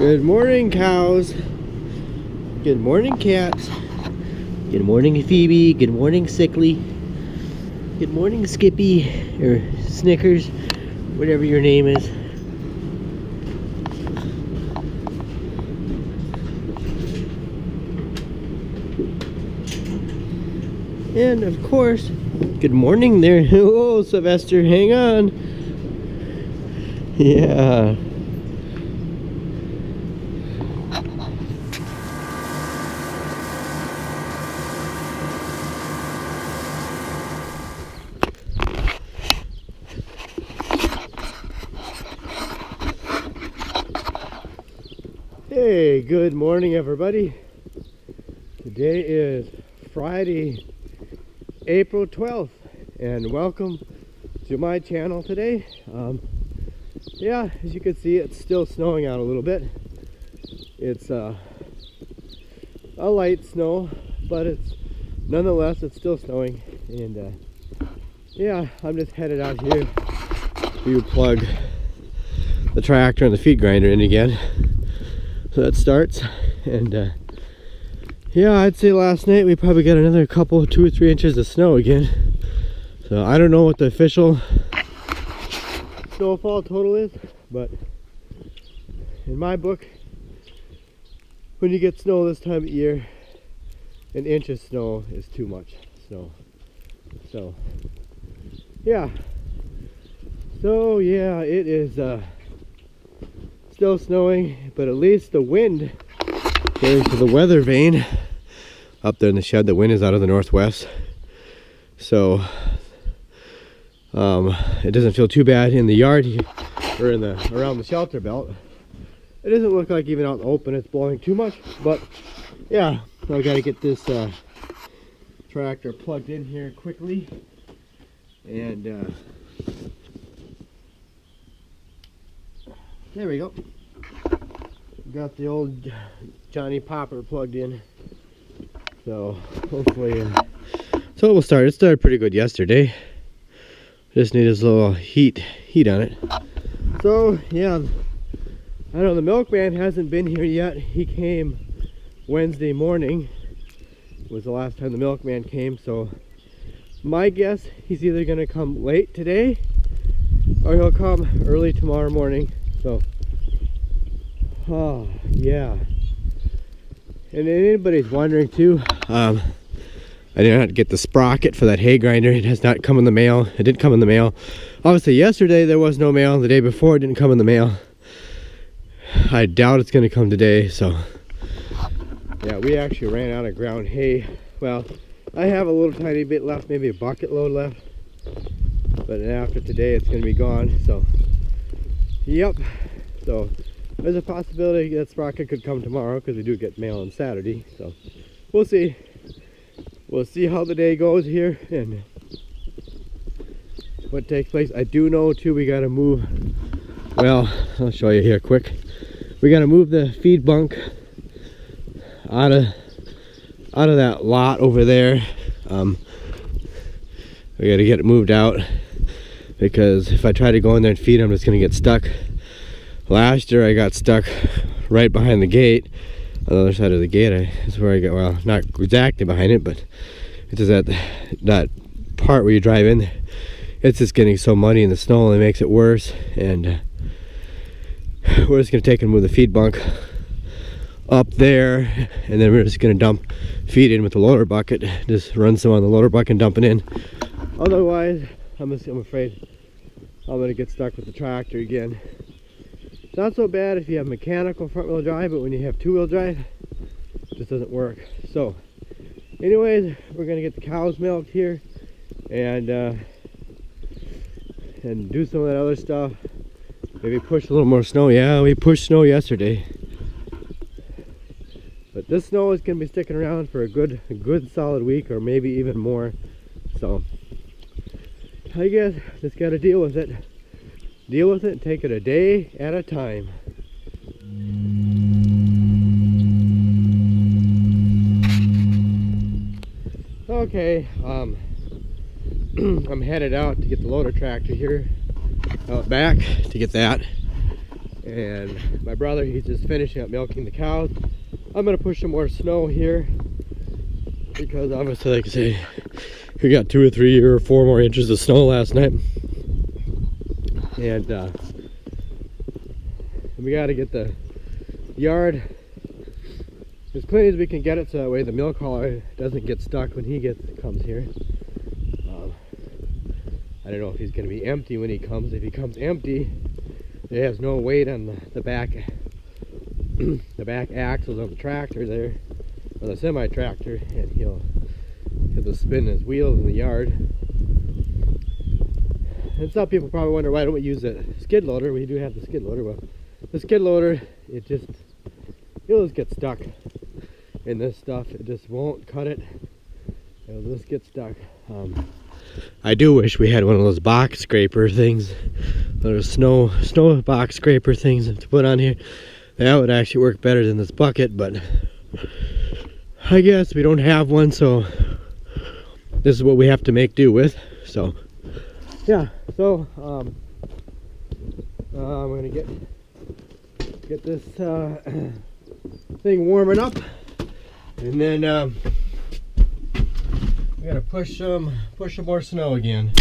Good morning, cows. Good morning, cats. Good morning, Phoebe. Good morning, Sickly. Good morning, Skippy, or Snickers, whatever your name is. And of course, good morning there. Oh, Sylvester, hang on. Yeah. Hey, good morning, everybody. Today is Friday, April 12th, and welcome to my channel today. Yeah, as you can see, it's still snowing out a little bit. It's a light snow, but nonetheless it's still snowing. And yeah, I'm just headed out here to plug the tractor and the feed grinder in again. So that starts, and yeah, I'd say last night we probably got another 2 or 3 inches of snow again. So I don't know what the official snowfall total is, but in my book, when you get snow this time of year, an inch of snow is too much snow. So yeah, it is still snowing, but at least the wind going to the weather vane up there in the shed. The wind is out of the northwest, so it doesn't feel too bad in the yard or around the shelter belt. It doesn't look like even out in the open it's blowing too much, but yeah, I got to get this tractor plugged in here quickly, and there we go. Got the old Johnny Popper plugged in, so hopefully so it will start. It started pretty good yesterday. Just need this little heat on it. So yeah, I know the milkman hasn't been here yet. He came Wednesday morning, was the last time the milkman came, so my guess, he's either going to come late today or he'll come early tomorrow morning. So oh yeah, and anybody's wondering too, I did not get the sprocket for that hay grinder. It has not come in the mail. It didn't come in the mail. Obviously yesterday there was no mail. The day before it didn't come in the mail. I doubt it's going to come today. So yeah, we actually ran out of ground hay. Well, I have a little tiny bit left, maybe a bucket load left, but after today it's going to be gone. So yep, so there's a possibility that sprocket could come tomorrow, because we do get mail on Saturday. So we'll see. We'll see how the day goes here and what takes place. I do know too, we got to move. Well, I'll show you here quick. We got to move the feed bunk out of that lot over there. We got to get it moved out, because if I try to go in there and feed them, it's going to get stuck. Last year I got stuck right behind the gate. On the other side of the gate, that's where I got, well, not exactly behind it, but it's just that part where you drive in. It's just getting so muddy in the snow, and it makes it worse. And we're just going to take and move the feed bunk up there, and then we're just going to dump feed in with the loader bucket. Just run some on the loader bucket and dump it in. Otherwise, I'm afraid I'm going to get stuck with the tractor again. It's not so bad if you have mechanical front wheel drive, but when you have 2-wheel drive, it just doesn't work. So anyways, we're going to get the cows milked here and do some of that other stuff. Maybe push a little more snow. Yeah, we pushed snow yesterday, but this snow is going to be sticking around for a good solid week, or maybe even more. So I guess just got to deal with it. Deal with it and take it a day at a time. Okay, I'm headed out to get the loader tractor here out back to get that, And my brother, he's just finishing up milking the cows. I'm gonna push some more snow here because obviously, like I say, we got 2 or 3 or 4 more inches of snow last night. And we got to get the yard as clean as we can get it, so that way the milk hauler doesn't get stuck when he comes here. I don't know if he's going to be empty when he comes. If he comes empty, it has no weight on the back the back axles of the tractor there, or the semi tractor, and he'll just spin his wheels in the yard. And some people probably wonder, why don't we use a skid loader? We do have the skid loader. Well, the skid loader, it'll just get stuck in this stuff. It just won't cut it. It'll just get stuck. I do wish we had one of those box scraper things, those snow box scraper things to put on here. That would actually work better than this bucket, but I guess we don't have one, so this is what we have to make do with. So yeah, so I'm gonna get this thing warming up, and then we gotta push some more snow again.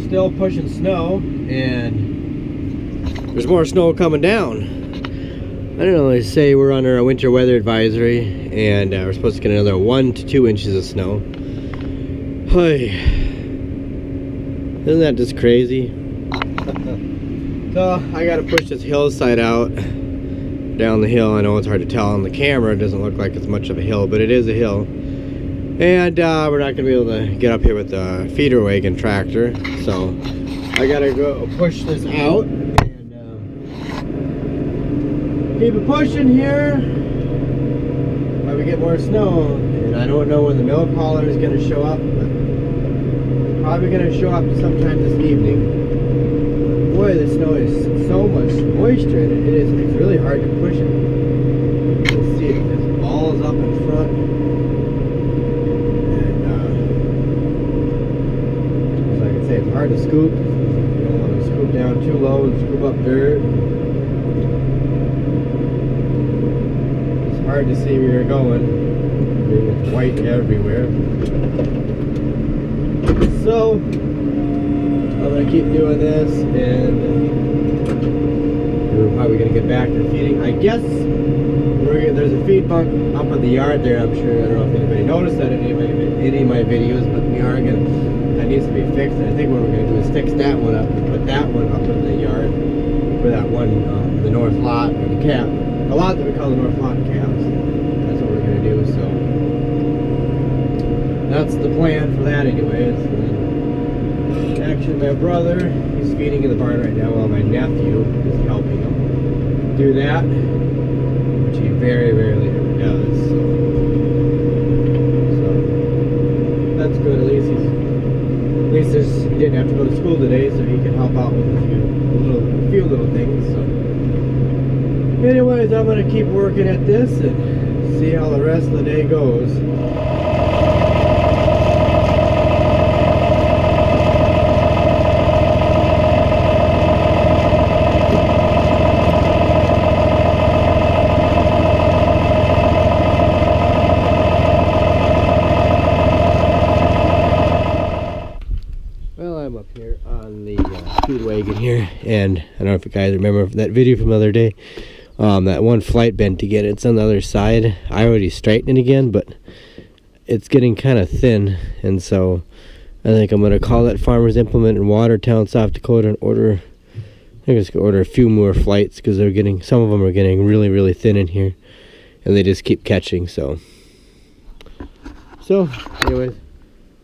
Still pushing snow, and there's more snow coming down. I don't know, they say we're under a winter weather advisory, and we're supposed to get another 1 to 2 inches of snow. Hey, isn't that just crazy? So I gotta push this hillside out down the hill. I know it's hard to tell on the camera, it doesn't look like it's much of a hill, but it is a hill. And we're not going to be able to get up here with the feeder wagon tractor, so I got to go push this out and keep it pushing here while we get more snow. And I don't know when the milk hauler is going to show up, but probably going to show up sometime this evening. Boy, the snow is so much moisture in it. It's really hard to push it. Let's see, it just balls up in front. It's hard to scoop. You don't want to scoop down too low and scoop up dirt. It's hard to see where you're going. It's white everywhere. So I'm going to keep doing this, and we're probably going to get back to feeding. I guess there's a feed bunk up in the yard there. I'm sure, I don't know if anybody noticed that in any of my videos, but we are going to, that needs to be fixed. And I think what we're going to do is fix that one up and put that one up in the yard for that one, the north lot, or the calf. The lot that we call the north lot calves. That's what we're going to do. So that's the plan for that anyways. Actually, my brother, he's feeding in the barn right now while my nephew is helping him do that, which he very rarely ever does. So that's good. At least he didn't have to go to school today, so he can help out with a few little things. So anyways, I'm gonna keep working at this and see how the rest of the day goes. Feed wagon here, and I don't know if you guys remember that video from the other day, that one flight bent to get it. It's on the other side. I already straightened it again, but it's getting kind of thin, and so I think I'm gonna call that Farmer's Implement in Watertown, South Dakota, and order. I think I'm just gonna order a few more flights because they're getting, some of them are getting really thin in here, and they just keep catching. So anyways,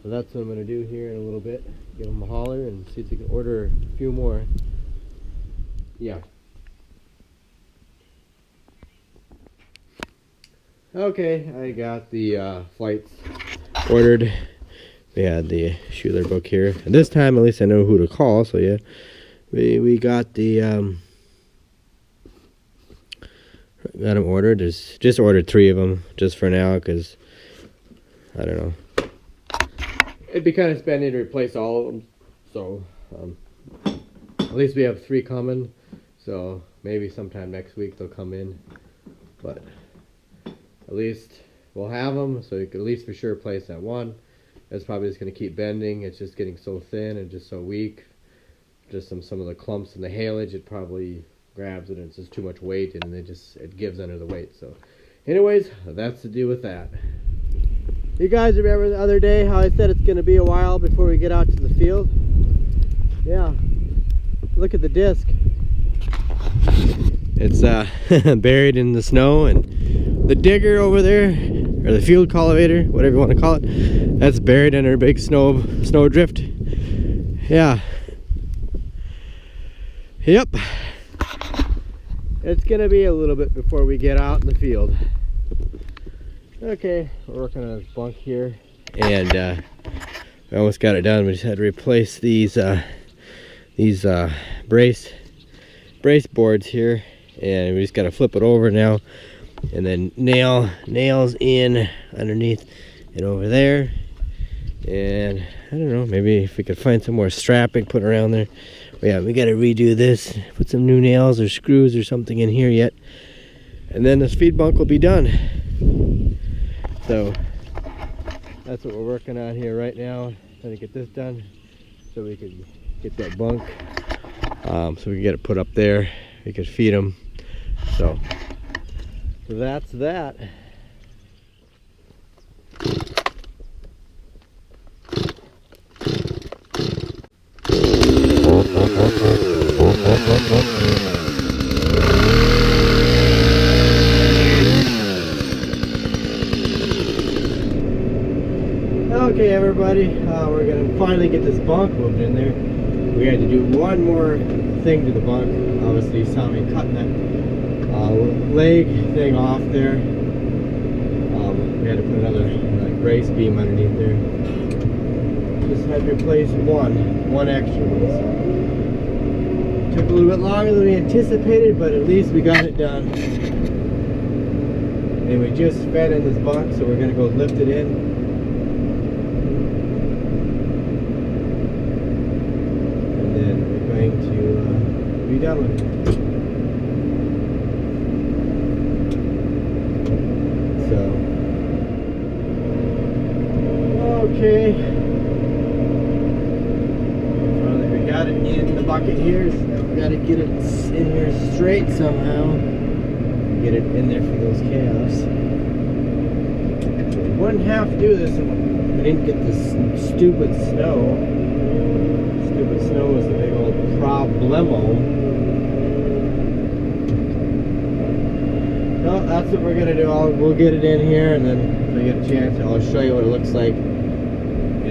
that's what I'm gonna do here in a little bit. Give them a holler and see if they can order a few more. Yeah. Okay, I got the flights ordered. We had the Schuler book here. And this time, at least I know who to call. So yeah, we got the got them ordered. Just ordered 3 of them just for now because I don't know. It'd be kind of spending to replace all of them, so at least we have 3 coming, so maybe sometime next week they'll come in, but at least we'll have them, so you can at least for sure replace that one. It's probably just going to keep bending. It's just getting so thin and just so weak. Just some of the clumps and the haylage, it probably grabs it and it's just too much weight, and it gives under the weight. So anyways, that's to do with that. You guys remember the other day how I said it's going to be a while before we get out to the field? Yeah. Look at the disc. It's buried in the snow, and the digger over there, or the field cultivator, whatever you want to call it, that's buried under a big snow drift. Yeah. Yep. It's going to be a little bit before we get out in the field. Okay, we're working on this bunk here, and we almost got it done. We just had to replace these brace boards here, and we just got to flip it over now, and then nails in underneath and over there. And I don't know, maybe if we could find some more strapping put around there. But yeah, we got to redo this, put some new nails or screws or something in here yet, and then this feed bunk will be done. So that's what we're working on here right now, trying to get this done so we can get that bunk, so we can get it put up there. We could feed them. So that's that. Okay, everybody, we're gonna finally get this bunk moved in there. We had to do one more thing to the bunk. Obviously, you saw me cutting that leg thing off there. We had to put another brace beam underneath there. Just had to replace one extra one. So took a little bit longer than we anticipated, but at least we got it done. And we just fed in this bunk, so we're gonna go lift it in. To be done with it. So, okay. Finally, we got it in the bucket here, so now we gotta get it in here straight somehow. Get it in there for those calves. So we wouldn't have to do this if we didn't get this stupid snow. Stupid snow is the big old problemo. No, that's what we're gonna do. We'll get it in here, and then if I get a chance, I'll show you what it looks like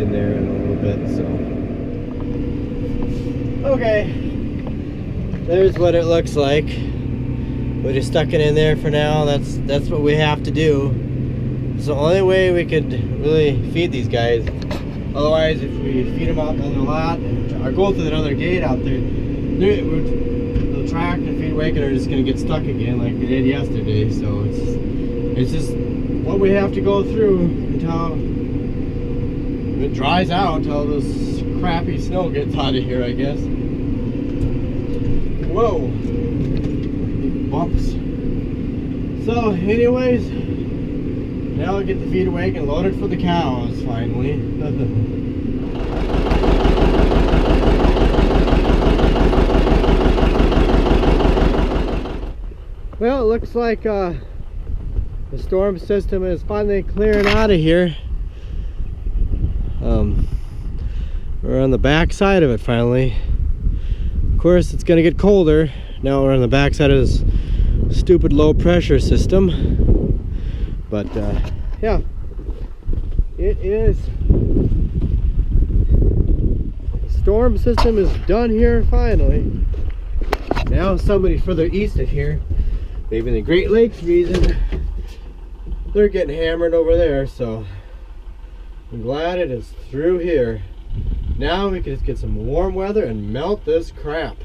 in there in a little bit. So okay, there's what it looks like. We just stuck it in there for now. That's what we have to do. It's the only way we could really feed these guys. Otherwise, if we feed them out in the lot or go through that other gate out there, the track and feed wagon are just gonna get stuck again like they did yesterday. So it's just what we have to go through until it dries out, until this crappy snow gets out of here, I guess. Whoa, bumps. So anyways, now I'll get the feed wagon loaded for the cows finally. Well, it looks like the storm system is finally clearing out of here. We're on the back side of it finally. Of course, it's gonna get colder. Now we're on the back side of this stupid low pressure system. But yeah, it is. The storm system is done here finally. Now somebody further east of here, maybe in the Great Lakes region, they're getting hammered over there. So I'm glad it is through here. Now we can just get some warm weather and melt this crap.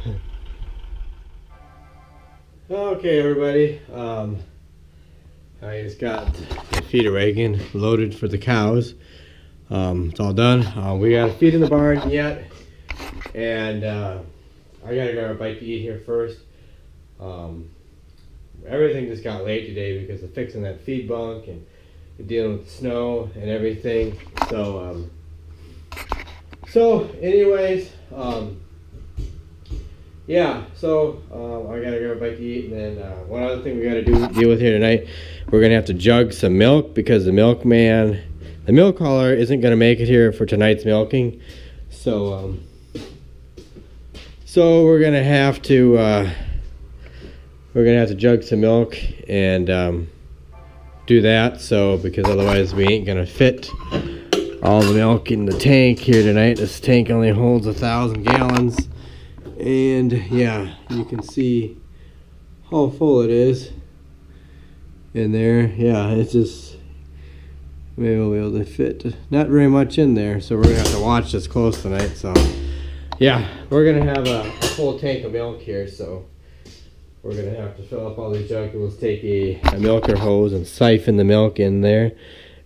Okay, everybody. I just got the feeder wagon loaded for the cows. It's all done. We got a feed in the barn yet, and I gotta grab a bite to eat here first. Everything just got late today because of fixing that feed bunk and dealing with the snow and everything. So anyways, yeah, so I gotta grab a bite to eat, and then one other thing we gotta deal with here tonight, we're gonna have to jug some milk because the milk hauler isn't gonna make it here for tonight's milking. So we're gonna have to jug some milk and do that. So because otherwise we ain't gonna fit all the milk in the tank here tonight. This tank only holds 1,000 gallons. And yeah, you can see how full it is in there. Yeah, it's just, maybe we'll be able to fit not very much in there, so we're gonna have to watch this close tonight. So yeah, we're gonna have a full tank of milk here, so we're gonna have to fill up all these jugs. We'll take a milker hose and siphon the milk in there.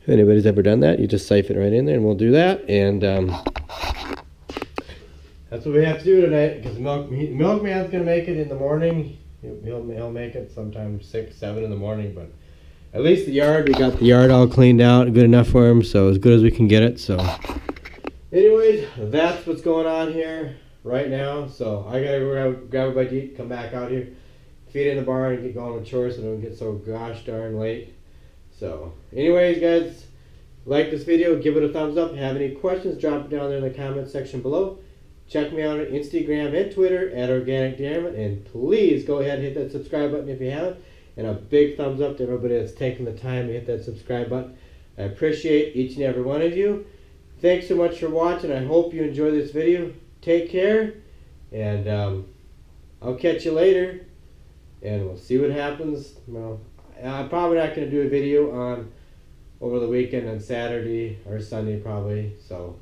If anybody's ever done that, you just siphon it right in there, and we'll do that. And that's what we have to do tonight, because the milkman's gonna make it in the morning. He'll make it sometime 6, 7 in the morning, but at least the yard, we got the yard all cleaned out, good enough for him, so as good as we can get it. So anyways, that's what's going on here right now. So I gotta grab a bite to eat, come back out here, feed in the barn, and get going with chores so we don't get so gosh darn late. So anyways, guys, like this video, give it a thumbs up. Have any questions, drop it down there in the comment section below. Check me out on Instagram and Twitter at Organic Darren, and please go ahead and hit that subscribe button if you haven't. And a big thumbs up to everybody that's taking the time to hit that subscribe button. I appreciate each and every one of you. Thanks so much for watching. I hope you enjoy this video. Take care, and I'll catch you later, and we'll see what happens. Well, I'm probably not going to do a video on over the weekend on Saturday or Sunday probably. So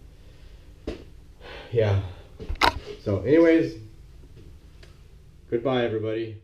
yeah. So anyways, goodbye everybody.